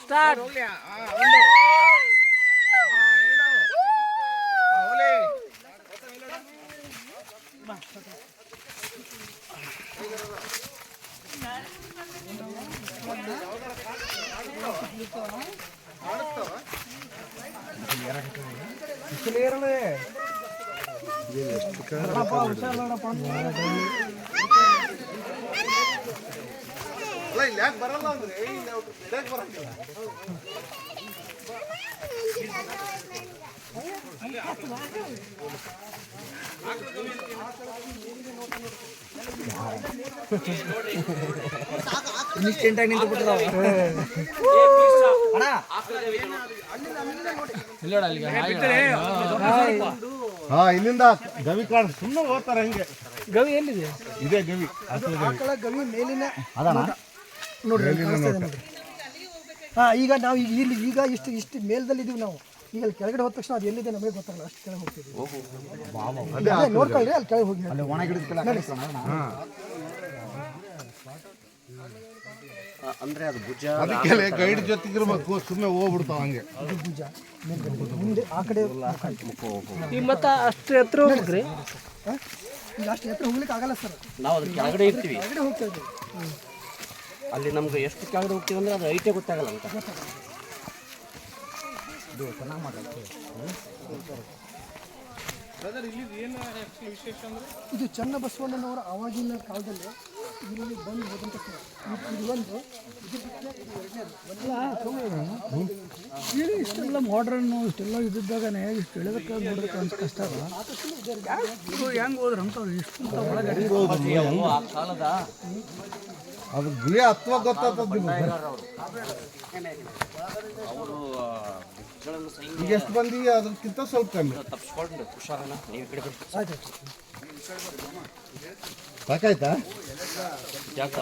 Start. ಯಾಕೆ ಬರಲ್ಲ ಅಂದ್ರೆ ಬರಂಗಿಲ್ಲ. ಇನ್ಸ್ಟೆಂಟಾಗಿ ನಿಂತು ಬಿಟ್ಟಿದಾವ. ಇಲ್ಲಿಂದ ಗವಿ ಕಾಡು ಸುಮ್ಮನೆ ಹೋಗ್ತಾರೆ ಹಂಗೆ. ಗವಿ ಎಲ್ಲಿದೆ? ಇದೇ ಗವಿ ಗವಿ ಮೇಲಿನ ಅದಣ್ಣ ನೋಡ್ರಿ ಈಗ ನಾವು ಈಗ ಇಷ್ಟು ಮೇಲ್ದಲ್ಲಿ ಇದೀವಿ ನಾವು. ಈಗ ಅಲ್ಲಿ ಕೆಳಗಡೆ ಹೋದ ತಕ್ಷಣ ಅದು ಎಲ್ಲಿದೆ ನಮಗೆ ಗೊತ್ತಾಗಲ್ಲ, ಅಷ್ಟು ಕೆಳಗೆ ಹೋಗ್ತೀವಿ. ನೋಡ್ಕೊಳ್ಳಿ ಅಲ್ಲಿ ಕೆಳಗೆ ಹೋಗಿ ಒಣ ಅಂದ್ರೆ ಅದು ಭುಜ ಅದಕ್ಕೆಲ್ಲ ಗೈಡ್ ಜೊತೆಗಿರ್ಬೇಕು, ಸುಮ್ಮನೆ ಹೋಗ್ಬಿಡ್ತಾವ ಹಂಗೆ. ಇದು ಭುಜ ಮುಂದೆ ಆ ಕಡೆ ಈಗ ಮತ್ತೆ ಅಷ್ಟು ಎತ್ತರ ಹೋಗ್ಬೇಕ್ರಿ? ಈಗ ಅಷ್ಟು ಎತ್ತರ ಹೋಗ್ಲಿಕ್ಕೆ ಆಗಲ್ಲ ಸರ್. ನಾವು ಅದ್ರ ಕೆಳಗಡೆ ಇರ್ತೀವಿ. ಕೆಳಗಡೆ ಹೋಗ್ತಾ ಇದ್ದೀವಿ. ಅಲ್ಲಿ ನಮ್ಗೆ ಎಷ್ಟು ಕೆಳಗಡೆ ಹೋಗ್ತೀವಿ ಅಂದ್ರೆ ಅದು ಐಟೇ ಗೊತ್ತಾಗಲ್ಲ ಅಂತ. ಇದು ಚನ್ನಬಸವಣ್ಣನವರ ಆವಾಗಿನ ಕಾಲದಲ್ಲಿ ಇಲ್ಲಿ ಬಂದು ಹೋದಂಥ ಸ್ಥಳ. ಇದು ಒಂದು ಇಷ್ಟೆಲ್ಲ ಮಾಡ್ರನ್ ಇಷ್ಟೆಲ್ಲ ಇದ್ದಿದ್ದಾಗನೇ ಇಷ್ಟು ಎಳೆದಕ್ಕೆ ಬಿಡೋದಕ್ಕೆ ಅಂತ ಕಷ್ಟ ಅಲ್ಲ. ಹೆಂಗೆ ಹೋದ್ರೆ ಅಂತ ಇಷ್ಟು ಒಳಗಡೆ ಆ ಕಾಲದ ಅದು ಗುಳಿ ಹತ್ತುವ ಗೊತ್ತಾಗ್ತದೆ. ಅವರು ಈಗ ಎಷ್ಟು ಬಂದಿ ಅದಕ್ಕಿಂತ ಸ್ವಲ್ಪ ಕಮ್ಮಿ. ತಪ್ಪಿಸ್ಕೊಂಡು ಹುಷಾರನ್ನ ನೀವು ಕಡೆ ಆಯ್ತು. ಸಾಕಾಯ್ತಾ? ಯಾಕೆ